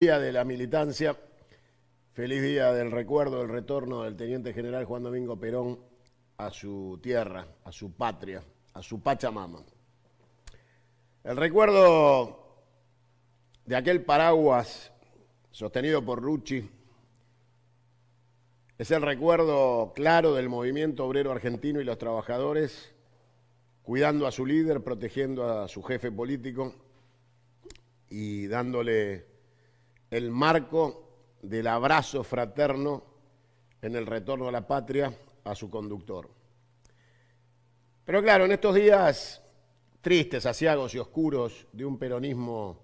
Día de la militancia, feliz día del recuerdo del retorno del teniente general Juan Domingo Perón a su tierra, a su patria, a su Pachamama. El recuerdo de aquel paraguas sostenido por Rucci es el recuerdo claro del movimiento obrero argentino y los trabajadores cuidando a su líder, protegiendo a su jefe político y dándole el marco del abrazo fraterno en el retorno a la patria a su conductor. Pero claro, en estos días tristes, aciagos y oscuros de un peronismo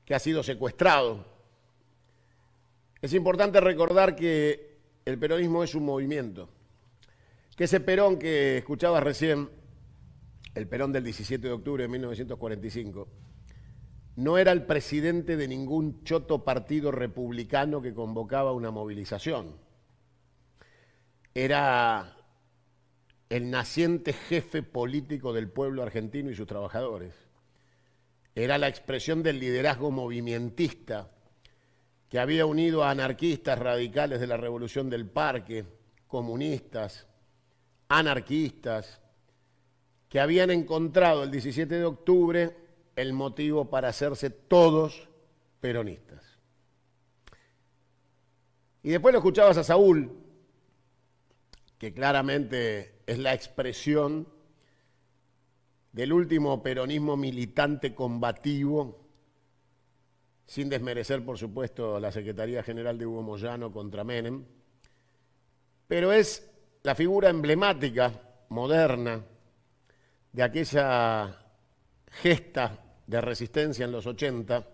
que ha sido secuestrado, es importante recordar que el peronismo es un movimiento, que ese Perón que escuchabas recién, el Perón del 17 de octubre de 1945, no era el presidente de ningún choto partido republicano que convocaba una movilización. Era el naciente jefe político del pueblo argentino y sus trabajadores. Era la expresión del liderazgo movimentista que había unido a anarquistas radicales de la Revolución del Parque, comunistas, anarquistas, que habían encontrado el 17 de octubre el motivo para hacerse todos peronistas. Y después lo escuchabas a Saúl, que claramente es la expresión del último peronismo militante combativo, sin desmerecer, por supuesto, la Secretaría General de Hugo Moyano contra Menem, pero es la figura emblemática, moderna, de aquella gesta de resistencia en los 80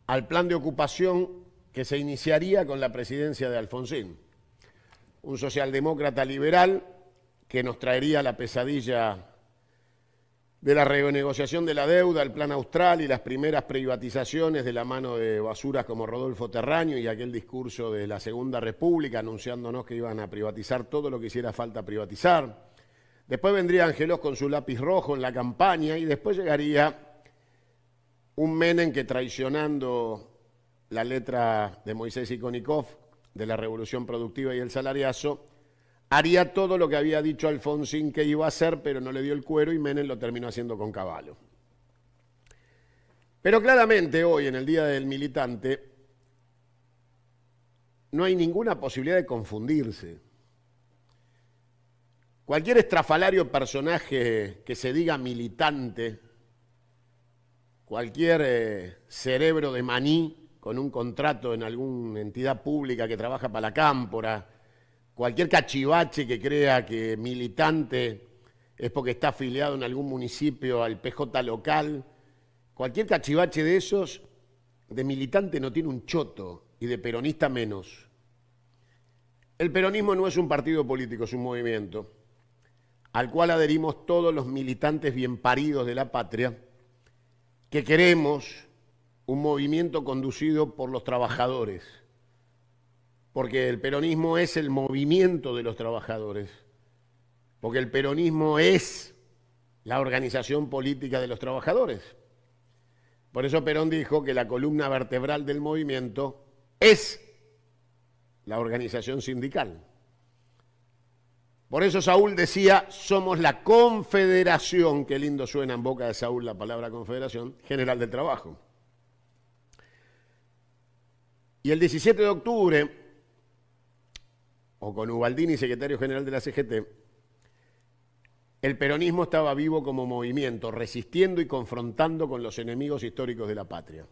al plan de ocupación que se iniciaría con la presidencia de Alfonsín, un socialdemócrata liberal que nos traería la pesadilla de la renegociación de la deuda, el plan austral y las primeras privatizaciones de la mano de basuras como Rodolfo Terraño y aquel discurso de la Segunda República anunciándonos que iban a privatizar todo lo que hiciera falta privatizar. Después vendría Angelós con su lápiz rojo en la campaña y después llegaría un Menem que, traicionando la letra de Moisés Ikonikov de la Revolución Productiva y el Salariazo, haría todo lo que había dicho Alfonsín que iba a hacer, pero no le dio el cuero y Menem lo terminó haciendo con Cavallo. Pero claramente hoy, en el Día del Militante, no hay ninguna posibilidad de confundirse. Cualquier estrafalario personaje que se diga militante, cualquier cerebro de maní con un contrato en alguna entidad pública que trabaja para la cámpora, cualquier cachivache que crea que militante es porque está afiliado en algún municipio al PJ local, cualquier cachivache de esos, de militante no tiene un choto y de peronista menos. El peronismo no es un partido político, es un movimiento al cual adherimos todos los militantes bien paridos de la patria, que queremos un movimiento conducido por los trabajadores, porque el peronismo es el movimiento de los trabajadores, porque el peronismo es la organización política de los trabajadores. Por eso Perón dijo que la columna vertebral del movimiento es la organización sindical. Por eso Saúl decía, somos la confederación, qué lindo suena en boca de Saúl la palabra confederación, general del trabajo. Y el 17 de octubre, o con Ubaldini, secretario general de la CGT, el peronismo estaba vivo como movimiento, resistiendo y confrontando con los enemigos históricos de la patria.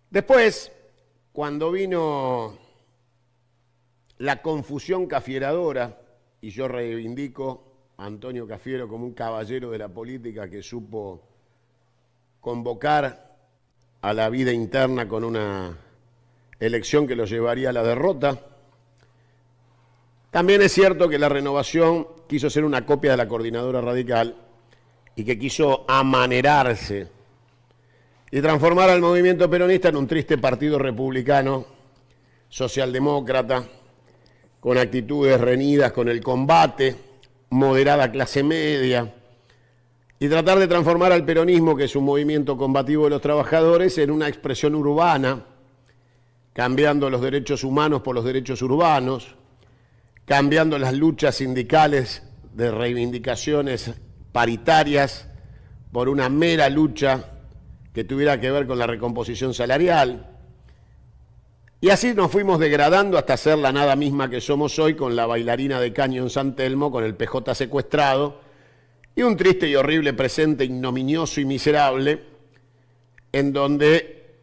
Después, cuando vino la confusión cafieradora, y yo reivindico a Antonio Cafiero como un caballero de la política que supo convocar a la vida interna con una elección que lo llevaría a la derrota. También es cierto que la Renovación quiso ser una copia de la Coordinadora Radical y que quiso amanerarse y transformar al movimiento peronista en un triste partido republicano, socialdemócrata, con actitudes reñidas con el combate, moderada clase media, y tratar de transformar al peronismo, que es un movimiento combativo de los trabajadores, en una expresión urbana, cambiando los derechos humanos por los derechos urbanos, cambiando las luchas sindicales de reivindicaciones paritarias por una mera lucha que tuviera que ver con la recomposición salarial. Y así nos fuimos degradando hasta ser la nada misma que somos hoy, con la bailarina de caño en San Telmo, con el PJ secuestrado, y un triste y horrible presente ignominioso y miserable, en donde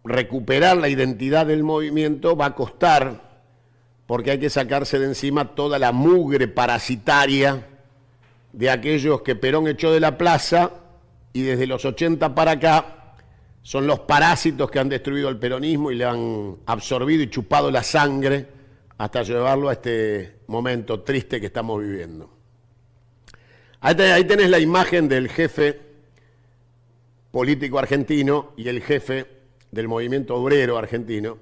recuperar la identidad del movimiento va a costar, porque hay que sacarse de encima toda la mugre parasitaria de aquellos que Perón echó de la plaza y desde los 80 para acá son los parásitos que han destruido el peronismo y le han absorbido y chupado la sangre hasta llevarlo a este momento triste que estamos viviendo. Ahí tenés la imagen del jefe político argentino y el jefe del movimiento obrero argentino,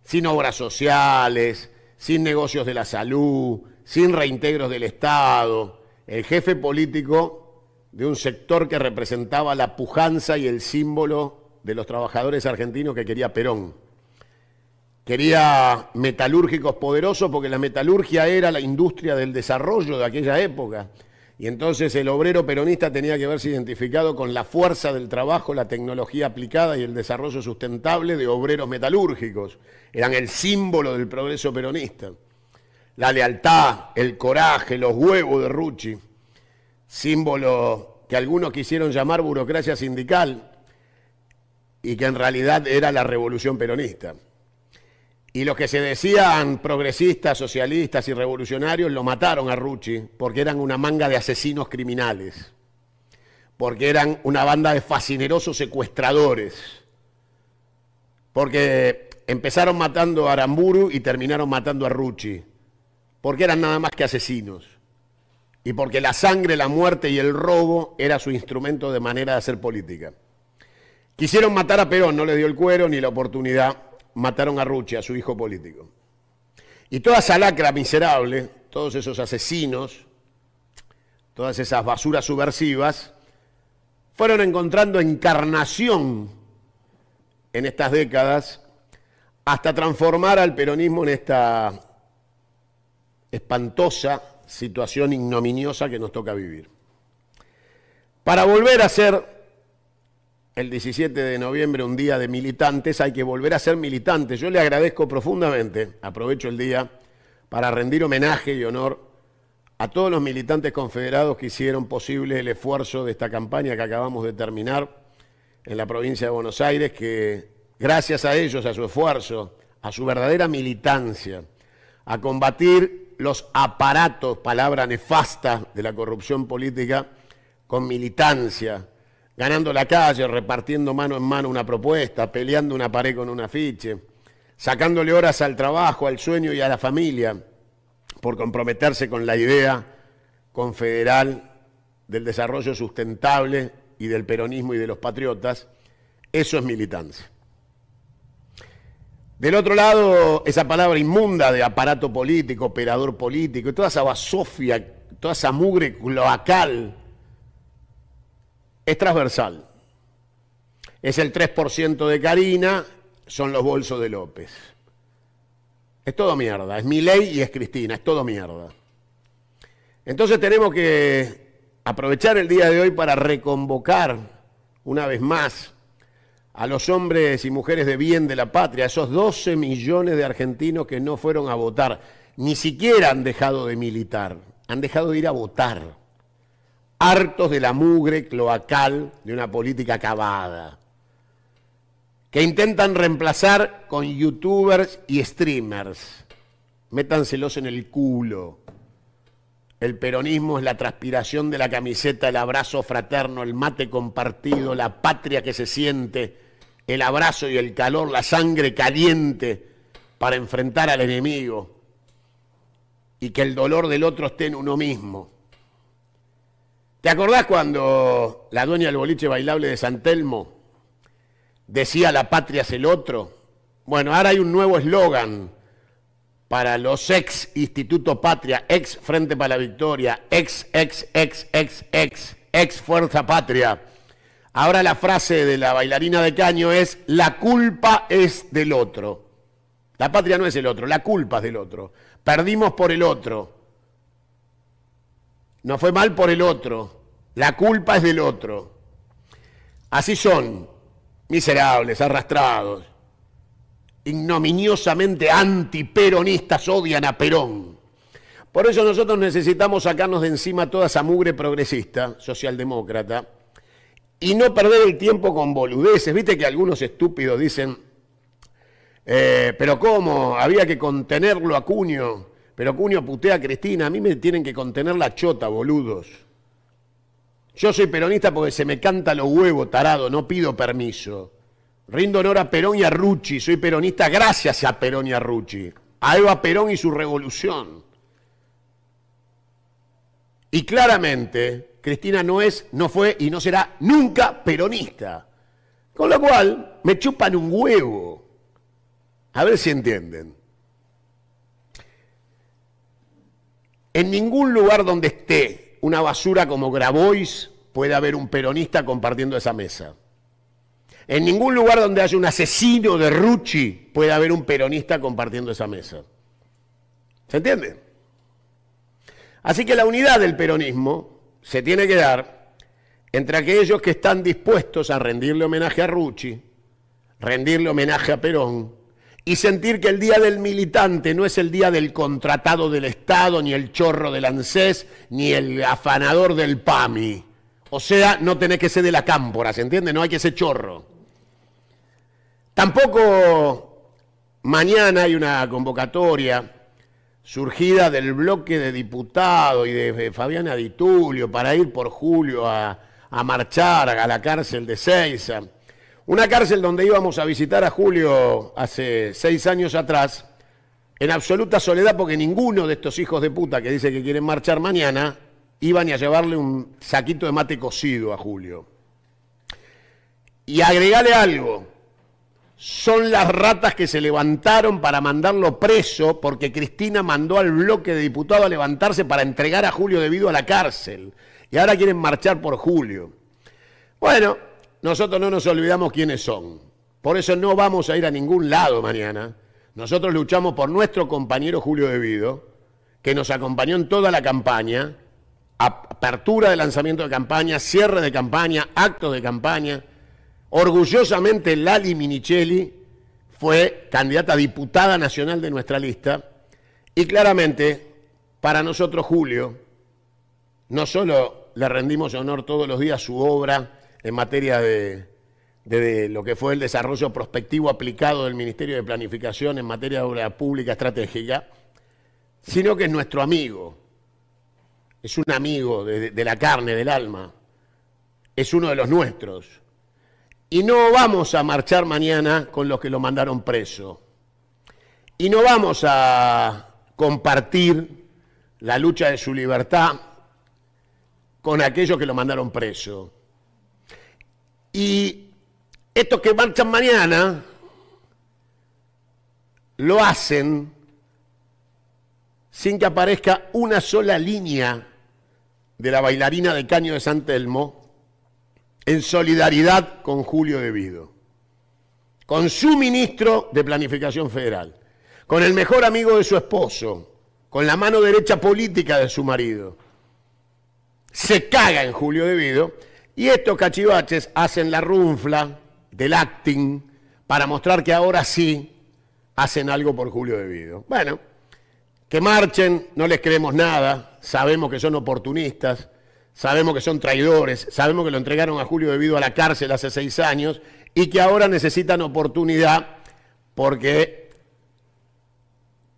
sin obras sociales, sin negocios de la salud, sin reintegros del Estado, el jefe político de un sector que representaba la pujanza y el símbolo de los trabajadores argentinos que quería Perón. Quería metalúrgicos poderosos porque la metalurgia era la industria del desarrollo de aquella época. Y entonces el obrero peronista tenía que verse identificado con la fuerza del trabajo, la tecnología aplicada y el desarrollo sustentable de obreros metalúrgicos. Eran el símbolo del progreso peronista. La lealtad, el coraje, los huevos de Rucci, símbolo que algunos quisieron llamar burocracia sindical y que en realidad era la revolución peronista. Y los que se decían progresistas, socialistas y revolucionarios lo mataron a Rucci porque eran una manga de asesinos criminales, porque eran una banda de fascinerosos secuestradores, porque empezaron matando a Aramburu y terminaron matando a Rucci, porque eran nada más que asesinos, y porque la sangre, la muerte y el robo era su instrumento de manera de hacer política. Quisieron matar a Perón, no le dio el cuero ni la oportunidad. Mataron a Rucci, a su hijo político. Y toda esa lacra miserable, todos esos asesinos, todas esas basuras subversivas, fueron encontrando encarnación en estas décadas hasta transformar al peronismo en esta espantosa situación ignominiosa que nos toca vivir. Para volver a ser el 17 de noviembre un día de militantes, hay que volver a ser militantes. Yo le agradezco profundamente, aprovecho el día para rendir homenaje y honor a todos los militantes confederados que hicieron posible el esfuerzo de esta campaña que acabamos de terminar en la provincia de Buenos Aires, que gracias a ellos, a su esfuerzo, a su verdadera militancia, a combatir los aparatos, palabra nefasta de la corrupción política, con militancia, ganando la calle, repartiendo mano en mano una propuesta, peleando una pared con un afiche, sacándole horas al trabajo, al sueño y a la familia, por comprometerse con la idea confederal del desarrollo sustentable y del peronismo y de los patriotas. Eso es militancia. Del otro lado, esa palabra inmunda de aparato político, operador político, y toda esa basofia, toda esa mugre cloacal, es transversal. Es el 3% de Carina, son los bolsos de López. Es todo mierda, es Milei y es Cristina, es todo mierda. Entonces tenemos que aprovechar el día de hoy para reconvocar una vez más a los hombres y mujeres de bien de la patria, esos 12 millones de argentinos que no fueron a votar, ni siquiera han dejado de militar, han dejado de ir a votar. Hartos de la mugre cloacal de una política acabada, que intentan reemplazar con youtubers y streamers. Métanselos en el culo. El peronismo es la transpiración de la camiseta, el abrazo fraterno, el mate compartido, la patria que se siente, el abrazo y el calor, la sangre caliente para enfrentar al enemigo y que el dolor del otro esté en uno mismo. ¿Te acordás cuando la dueña del boliche bailable de San Telmo decía la patria es el otro? Bueno, ahora hay un nuevo eslogan para los ex Instituto Patria, ex Frente para la Victoria, ex ex Fuerza Patria. Ahora la frase de la bailarina de caño es: la culpa es del otro. La patria no es el otro, la culpa es del otro. Perdimos por el otro. Nos fue mal por el otro. La culpa es del otro. Así son, miserables, arrastrados, ignominiosamente antiperonistas, odian a Perón. Por eso nosotros necesitamos sacarnos de encima toda esa mugre progresista, socialdemócrata, y no perder el tiempo con boludeces. Viste que algunos estúpidos dicen, pero ¿cómo? Había que contenerlo a Cunio, pero Cunio putea a Cristina. A mí me tienen que contener la chota, boludos. Yo soy peronista porque se me canta los huevos, tarado, no pido permiso. Rindo honor a Perón y a Rucci, soy peronista gracias a Perón y a Rucci, a Eva Perón y su revolución. Y claramente, Cristina no fue y no será nunca peronista. Con lo cual, me chupan un huevo. A ver si entienden. En ningún lugar donde esté una basura como Grabois puede haber un peronista compartiendo esa mesa. En ningún lugar donde haya un asesino de Rucci puede haber un peronista compartiendo esa mesa. ¿Se entiende? Así que la unidad del peronismo se tiene que dar entre aquellos que están dispuestos a rendirle homenaje a Rucci, rendirle homenaje a Perón, y sentir que el día del militante no es el día del contratado del Estado, ni el chorro del ANSES, ni el afanador del PAMI. O sea, no tenés que ser de la cámpora, ¿se entiende? No hay que ser chorro. Tampoco mañana hay una convocatoria surgida del bloque de diputados y de Fabiana Di Tulio para ir por julio a marchar a la cárcel de Seiza. Una cárcel donde íbamos a visitar a Julio hace 6 años atrás, en absoluta soledad, porque ninguno de estos hijos de puta que dice que quieren marchar mañana iban a llevarle un saquito de mate cocido a Julio. Y agregale algo, son las ratas que se levantaron para mandarlo preso porque Cristina mandó al bloque de diputados a levantarse para entregar a Julio debido a la cárcel. Y ahora quieren marchar por Julio. Bueno, nosotros no nos olvidamos quiénes son. Por eso no vamos a ir a ningún lado mañana. Nosotros luchamos por nuestro compañero Julio De Vido, que nos acompañó en toda la campaña, apertura de lanzamiento de campaña, cierre de campaña, actos de campaña. Orgullosamente Lali Minichelli fue candidata a diputada nacional de nuestra lista y claramente para nosotros Julio no solo le rendimos honor todos los días a su obra en materia de lo que fue el desarrollo prospectivo aplicado del Ministerio de Planificación en materia de obra pública estratégica, sino que es nuestro amigo, es un amigo de la carne, del alma, es uno de los nuestros. Y no vamos a marchar mañana con los que lo mandaron preso. Y no vamos a compartir la lucha de su libertad con aquellos que lo mandaron preso. Y estos que marchan mañana lo hacen sin que aparezca una sola línea de la bailarina de caño de San Telmo en solidaridad con Julio De Vido, con su ministro de Planificación Federal, con el mejor amigo de su esposo, con la mano derecha política de su marido. Se caga en Julio De Vido y estos cachivaches hacen la runfla del acting para mostrar que ahora sí hacen algo por Julio De Vido. Bueno, que marchen, no les creemos nada, sabemos que son oportunistas, sabemos que son traidores, sabemos que lo entregaron a Julio De Vido a la cárcel hace 6 años y que ahora necesitan oportunidad porque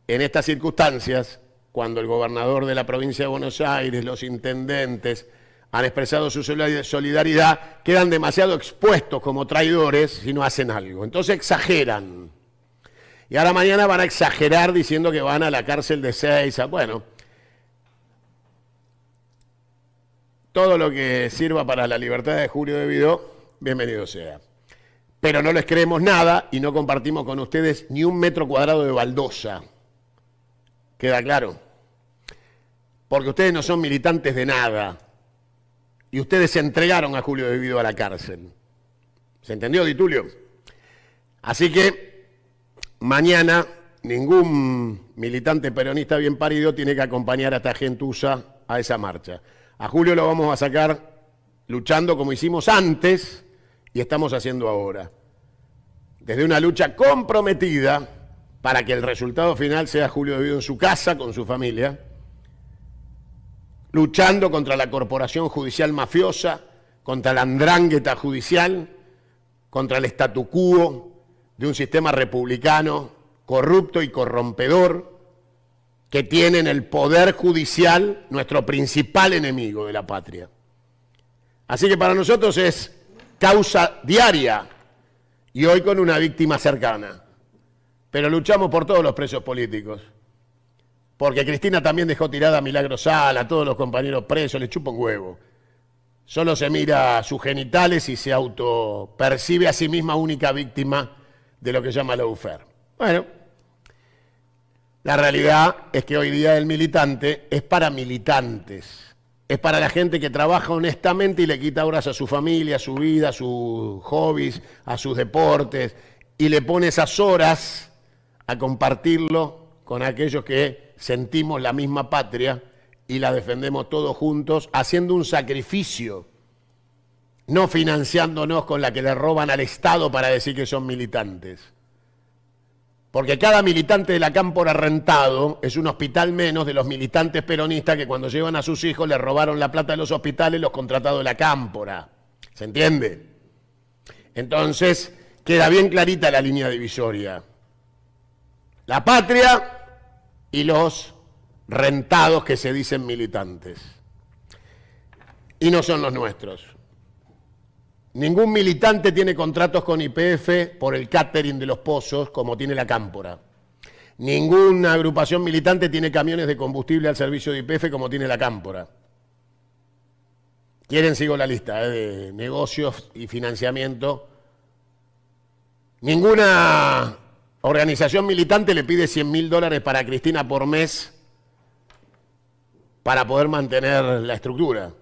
en estas circunstancias, cuando el gobernador de la provincia de Buenos Aires, los intendentes han expresado su solidaridad, quedan demasiado expuestos como traidores si no hacen algo. Entonces exageran. Y ahora mañana van a exagerar diciendo que van a la cárcel de Seiza. Bueno, todo lo que sirva para la libertad de Julio De Vido, bienvenido sea. Pero no les creemos nada y no compartimos con ustedes ni 1 metro cuadrado de baldosa. ¿Queda claro? Porque ustedes no son militantes de nada. y ustedes entregaron a Julio de Vido a la cárcel. ¿Se entendió, Di Tulio? Así que mañana ningún militante peronista bien parido tiene que acompañar a esta gentuza a esa marcha. A Julio lo vamos a sacar luchando como hicimos antes y estamos haciendo ahora. Desde una lucha comprometida para que el resultado final sea Julio de Vido en su casa, con su familia, luchando contra la corporación judicial mafiosa, contra la andrángueta judicial, contra el statu quo de un sistema republicano corrupto y corrompedor que tiene en el poder judicial nuestro principal enemigo de la patria. Así que para nosotros es causa diaria y hoy con una víctima cercana. Pero luchamos por todos los presos políticos. Porque Cristina también dejó tirada a Milagro Sala, a todos los compañeros presos, le chupa un huevo. Solo se mira sus genitales y se autopercibe a sí misma única víctima de lo que llama la UFER. Bueno, la realidad es que hoy día el militante es para militantes. Es para la gente que trabaja honestamente y le quita horas a su familia, a su vida, a sus hobbies, a sus deportes, y le pone esas horas a compartirlo con aquellos que sentimos la misma patria y la defendemos todos juntos, haciendo un sacrificio, no financiándonos con la que le roban al Estado para decir que son militantes. Porque cada militante de la Cámpora rentado es un hospital menos de los militantes peronistas que cuando llevan a sus hijos le robaron la plata de los hospitales los contratados de la Cámpora. ¿Se entiende? Entonces, queda bien clarita la línea divisoria. La patria y los rentados que se dicen militantes. Y no son los nuestros. Ningún militante tiene contratos con YPF por el catering de los pozos como tiene la Cámpora. Ninguna agrupación militante tiene camiones de combustible al servicio de YPF como tiene la Cámpora. Quieren, sigo la lista, de negocios y financiamiento. Ninguna organización militante le pide $100.000 para Cristina por mes para poder mantener la estructura.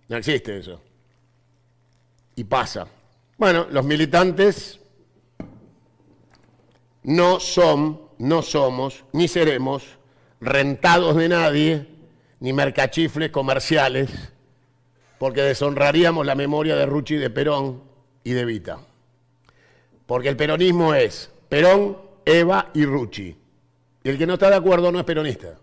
No existe eso. Y pasa. Bueno, los militantes no somos, ni seremos rentados de nadie, ni mercachifles comerciales, porque deshonraríamos la memoria de Rucci, de Perón y de Evita. Porque el peronismo es Perón, Eva y Rucci. Y el que no está de acuerdo no es peronista.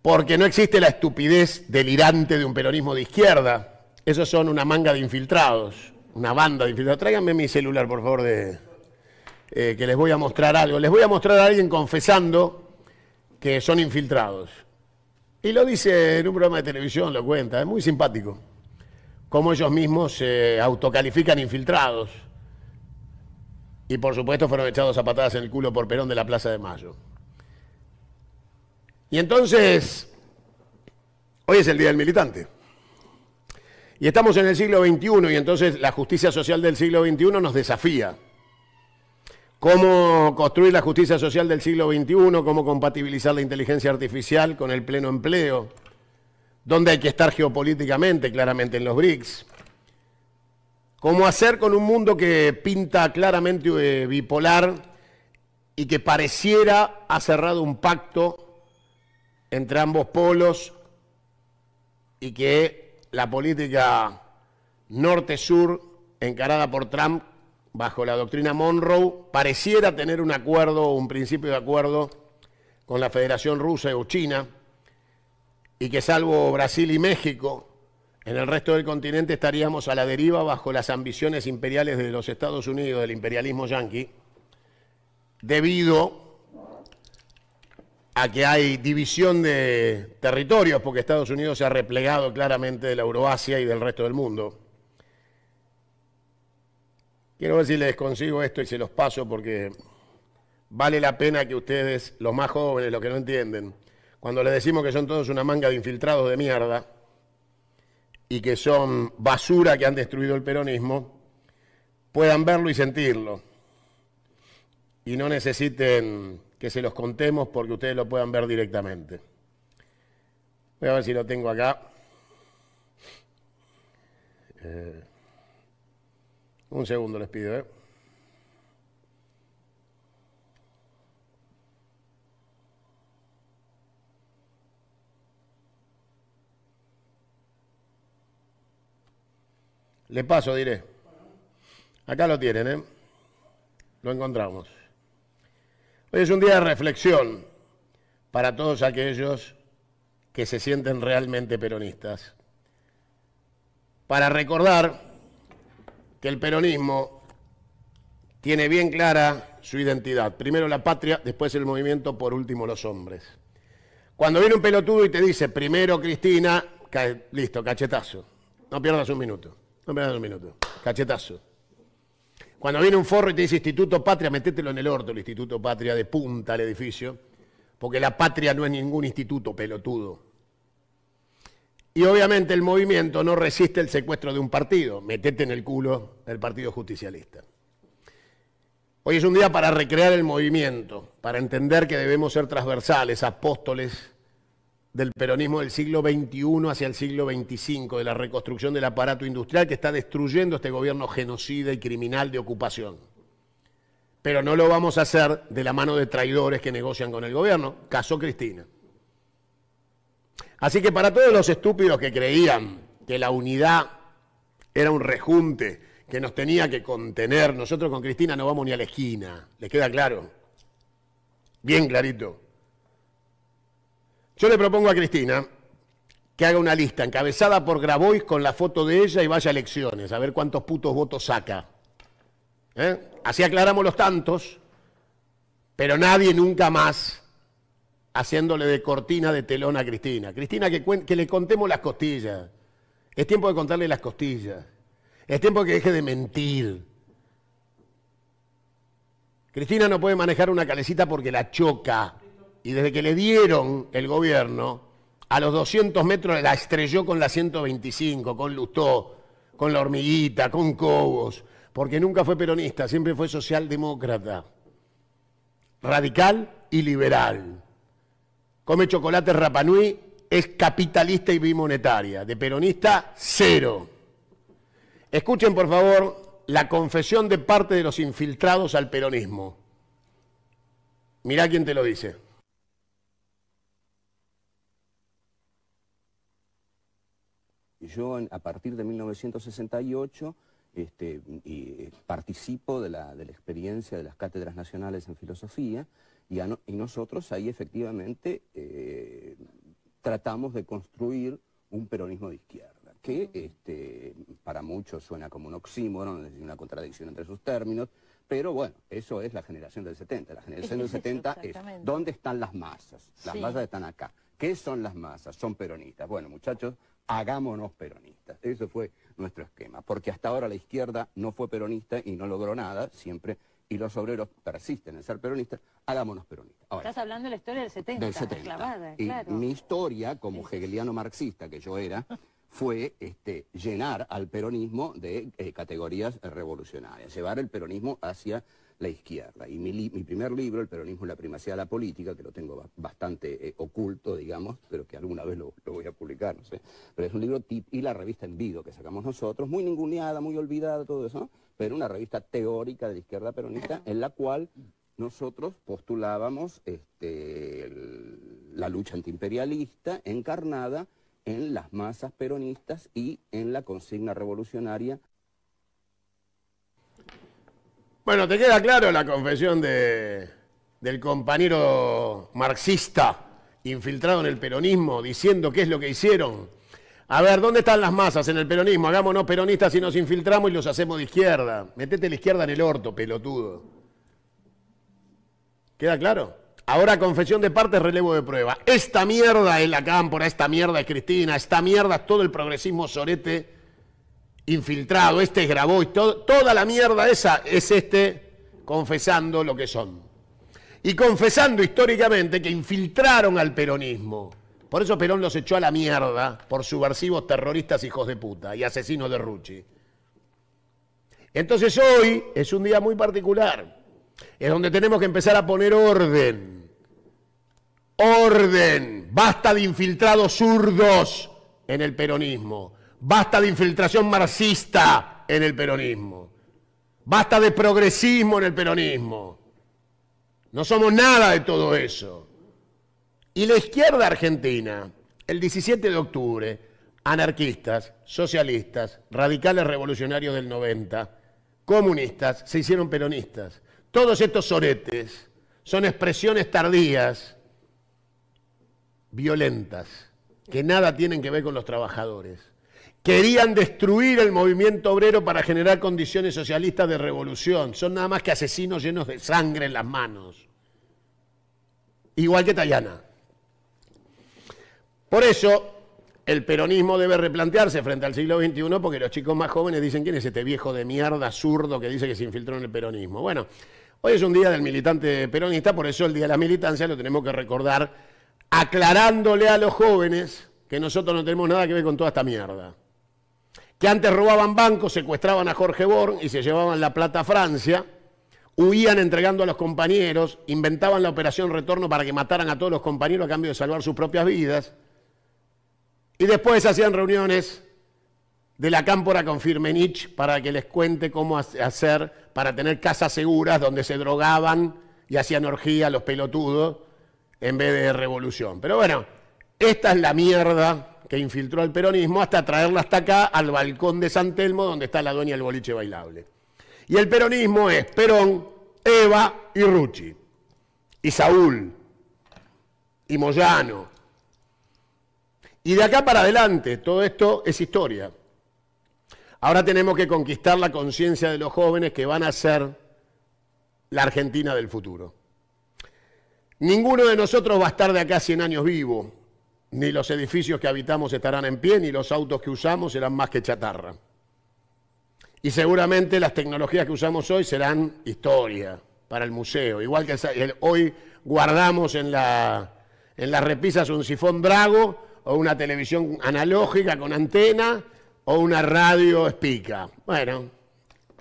Porque no existe la estupidez delirante de un peronismo de izquierda. Esos son una manga de infiltrados, una banda de infiltrados. Tráiganme mi celular, por favor, que les voy a mostrar algo. Les voy a mostrar a alguien confesando que son infiltrados. Y lo dice en un programa de televisión, lo cuenta, es muy simpático. Cómo ellos mismos se autocalifican infiltrados. Y por supuesto fueron echados a patadas en el culo por Perón de la Plaza de Mayo. Y entonces, hoy es el Día del Militante. Y estamos en el siglo XXI y entonces la justicia social del siglo XXI nos desafía. ¿Cómo construir la justicia social del siglo XXI? ¿Cómo compatibilizar la inteligencia artificial con el pleno empleo? ¿Dónde hay que estar geopolíticamente? Claramente en los BRICS. ¿Cómo hacer con un mundo que pinta claramente bipolar y que pareciera ha cerrado un pacto entre ambos polos y que la política norte-sur encarada por Trump bajo la doctrina Monroe pareciera tener un acuerdo, un principio de acuerdo con la Federación Rusa o China y que salvo Brasil y México, en el resto del continente estaríamos a la deriva bajo las ambiciones imperiales de los Estados Unidos, del imperialismo yanqui, debido a que hay división de territorios, porque Estados Unidos se ha replegado claramente de la Euroasia y del resto del mundo. Quiero ver si les consigo esto y se los paso porque vale la pena que ustedes, los más jóvenes, los que no entienden, cuando les decimos que son todos una manga de infiltrados de mierda y que son basura que han destruido el peronismo, puedan verlo y sentirlo. Y no necesiten que se los contemos porque ustedes lo puedan ver directamente. Voy a ver si lo tengo acá. Un segundo les pido, Le paso, diré. Acá lo tienen, Lo encontramos. Hoy es un día de reflexión para todos aquellos que se sienten realmente peronistas. Para recordar que el peronismo tiene bien clara su identidad. Primero la patria, después el movimiento, por último los hombres. Cuando viene un pelotudo y te dice, primero Cristina, listo, cachetazo. No pierdas un minuto. No pierdas un minuto. Cachetazo. Cuando viene un forro y te dice Instituto Patria, metételo en el orto, el Instituto Patria, de punta al edificio, porque la patria no es ningún instituto, pelotudo. Y obviamente el movimiento no resiste el secuestro de un partido. Metete en el culo el Partido Justicialista. Hoy es un día para recrear el movimiento, para entender que debemos ser transversales, apóstoles del peronismo del siglo XXI hacia el siglo XXV, de la reconstrucción del aparato industrial que está destruyendo este gobierno genocida y criminal de ocupación. Pero no lo vamos a hacer de la mano de traidores que negocian con el gobierno, caso Cristina. Así que para todos los estúpidos que creían que la unidad era un rejunte que nos tenía que contener, nosotros con Cristina no vamos ni a la esquina, ¿les queda claro? Bien clarito. Yo le propongo a Cristina que haga una lista encabezada por Grabois con la foto de ella y vaya a elecciones, a ver cuántos putos votos saca. Así aclaramos los tantos, pero nadie nunca más haciéndole de cortina de telón a Cristina. Cristina, que le contemos las costillas. Es tiempo de contarle las costillas. Es tiempo de que deje de mentir. Cristina no puede manejar una calecita porque la choca. Y desde que le dieron el gobierno, a los 200 metros la estrelló con la 125, con Lustó, con la Hormiguita, con Cobos, porque nunca fue peronista, siempre fue socialdemócrata, radical y liberal. Come chocolate Rapa Nui, es capitalista y bimonetaria, de peronista, cero. Escuchen, por favor, la confesión de parte de los infiltrados al peronismo. Mirá quién te lo dice. Yo, a partir de 1968, participo de la experiencia de las cátedras nacionales en filosofía y nosotros ahí efectivamente tratamos de construir un peronismo de izquierda, que para muchos suena como un oxímoron, es una contradicción entre sus términos, pero bueno, eso es la generación del 70. La generación del 70 es, ¿dónde están las masas? Las masas están acá. ¿Qué son las masas? Son peronistas. Bueno, muchachos, hagámonos peronistas. Eso fue nuestro esquema, porque hasta ahora la izquierda no fue peronista y no logró nada, siempre, y los obreros persisten en ser peronistas, hagámonos peronistas. Ahora, estás hablando de la historia del 70, del 70. Clavada, Y claro. mi historia, como hegeliano marxista que yo era, fue llenar al peronismo de categorías revolucionarias, llevar el peronismo hacia la izquierda. Y mi primer libro, El peronismo y la primacía de la política, que lo tengo bastante oculto, digamos, pero que alguna vez lo voy a publicar, no sé. Pero es un libro y la revista Envido que sacamos nosotros, muy ninguneada, muy olvidada, todo eso, ¿no? Pero una revista teórica de la izquierda peronista en la cual nosotros postulábamos la lucha antiimperialista encarnada en las masas peronistas y en la consigna revolucionaria. Bueno, ¿te queda claro la confesión del compañero marxista infiltrado en el peronismo diciendo qué es lo que hicieron? A ver, ¿dónde están las masas en el peronismo? Hagámonos peronistas y nos infiltramos y los hacemos de izquierda. Metete la izquierda en el orto, pelotudo. ¿Queda claro? Ahora confesión de parte, relevo de prueba. Esta mierda es la Cámpora, esta mierda es Cristina, esta mierda es todo el progresismo sorete infiltrado, este es Grabois, toda la mierda esa es confesando lo que son. Y confesando históricamente que infiltraron al peronismo. Por eso Perón los echó a la mierda por subversivos terroristas hijos de puta y asesinos de Rucci. Entonces hoy es un día muy particular. Es donde tenemos que empezar a poner orden. Orden. basta de infiltrados zurdos en el peronismo, basta de infiltración marxista en el peronismo, basta de progresismo en el peronismo. No somos nada de todo eso. Y la izquierda argentina, el 17 de octubre, anarquistas, socialistas, radicales revolucionarios del 90, comunistas, se hicieron peronistas. Todos estos soretes son expresiones tardías, violentas, que nada tienen que ver con los trabajadores. Querían destruir el movimiento obrero para generar condiciones socialistas de revolución. Son nada más que asesinos llenos de sangre en las manos. Igual que Tayana. Por eso, el peronismo debe replantearse frente al siglo XXI, porque los chicos más jóvenes dicen, ¿quién es este viejo de mierda zurdo que dice que se infiltró en el peronismo? Bueno, hoy es un día del militante peronista, por eso el día de la militancia lo tenemos que recordar aclarándole a los jóvenes que nosotros no tenemos nada que ver con toda esta mierda. Que antes robaban bancos, secuestraban a Jorge Born y se llevaban la plata a Francia, huían entregando a los compañeros, inventaban la operación retorno para que mataran a todos los compañeros a cambio de salvar sus propias vidas, y después hacían reuniones de la cámpora con Firmenich para que les cuente cómo hacer para tener casas seguras donde se drogaban y hacían orgía los pelotudos en vez de revolución. Pero bueno, esta es la mierda que infiltró al peronismo hasta traerla hasta acá, al balcón de San Telmo, donde está la dueña del boliche bailable. Y el peronismo es Perón, Eva y Rucci, y Saúl, y Moyano. Y de acá para adelante, todo esto es historia. Ahora tenemos que conquistar la conciencia de los jóvenes que van a ser la Argentina del futuro. Ninguno de nosotros va a estar de acá 100 años vivo, ni los edificios que habitamos estarán en pie, ni los autos que usamos serán más que chatarra. Y seguramente las tecnologías que usamos hoy serán historia para el museo. Igual que hoy guardamos en las repisas un sifón Drago, o una televisión analógica con antena, o una radio espica. Bueno,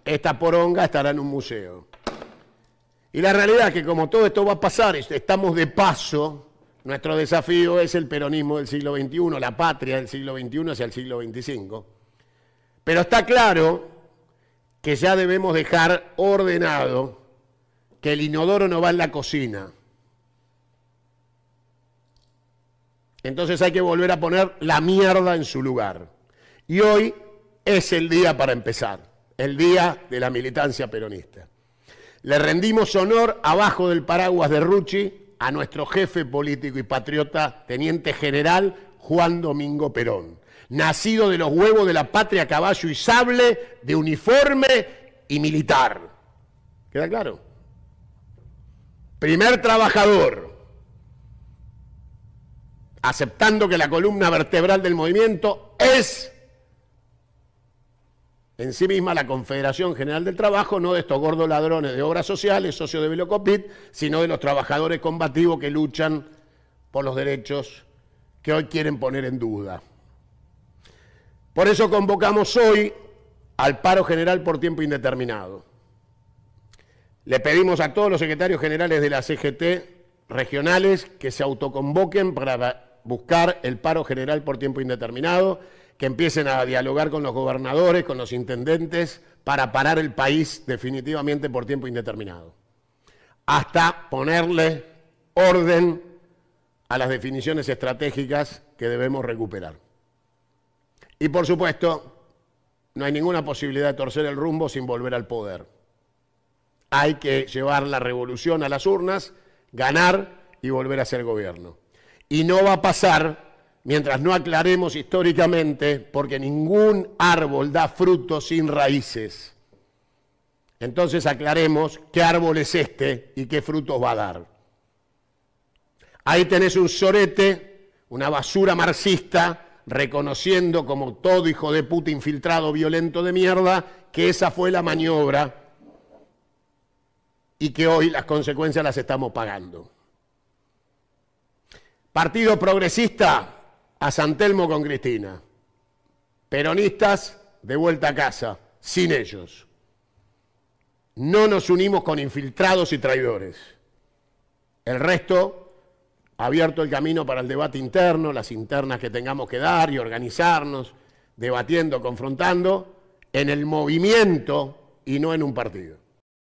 esta poronga estará en un museo. Y la realidad es que como todo esto va a pasar, estamos de paso, nuestro desafío es el peronismo del siglo XXI, la patria del siglo XXI hacia el siglo XXV. Pero está claro que ya debemos dejar ordenado que el inodoro no va en la cocina. Entonces hay que volver a poner la mierda en su lugar. Y hoy es el día para empezar, el día de la militancia peronista. Le rendimos honor abajo del paraguas de Rucci a nuestro jefe político y patriota, teniente general Juan Domingo Perón, nacido de los huevos de la patria a caballo y sable, de uniforme y militar. ¿Queda claro? Primer trabajador, aceptando que la columna vertebral del movimiento es en sí misma la Confederación General del Trabajo, no de estos gordos ladrones de obras sociales, socios de Velocopit, sino de los trabajadores combativos que luchan por los derechos que hoy quieren poner en duda. Por eso convocamos hoy al paro general por tiempo indeterminado. Le pedimos a todos los secretarios generales de la CGT regionales que se autoconvoquen para buscar el paro general por tiempo indeterminado, que empiecen a dialogar con los gobernadores, con los intendentes, para parar el país definitivamente por tiempo indeterminado, hasta ponerle orden a las definiciones estratégicas que debemos recuperar. Y por supuesto, no hay ninguna posibilidad de torcer el rumbo sin volver al poder. Hay que llevar la revolución a las urnas, ganar y volver a ser gobierno. Y no va a pasar mientras no aclaremos históricamente, porque ningún árbol da frutos sin raíces. Entonces aclaremos qué árbol es este y qué frutos va a dar. Ahí tenés un sorete, una basura marxista, reconociendo como todo hijo de puta infiltrado violento de mierda, que esa fue la maniobra y que hoy las consecuencias las estamos pagando. Partido Progresista, a San Telmo con Cristina. Peronistas, de vuelta a casa, sin ellos. No nos unimos con infiltrados y traidores. El resto abierto el camino para el debate interno, las internas que tengamos que dar y organizarnos, debatiendo, confrontando, en el movimiento y no en un partido.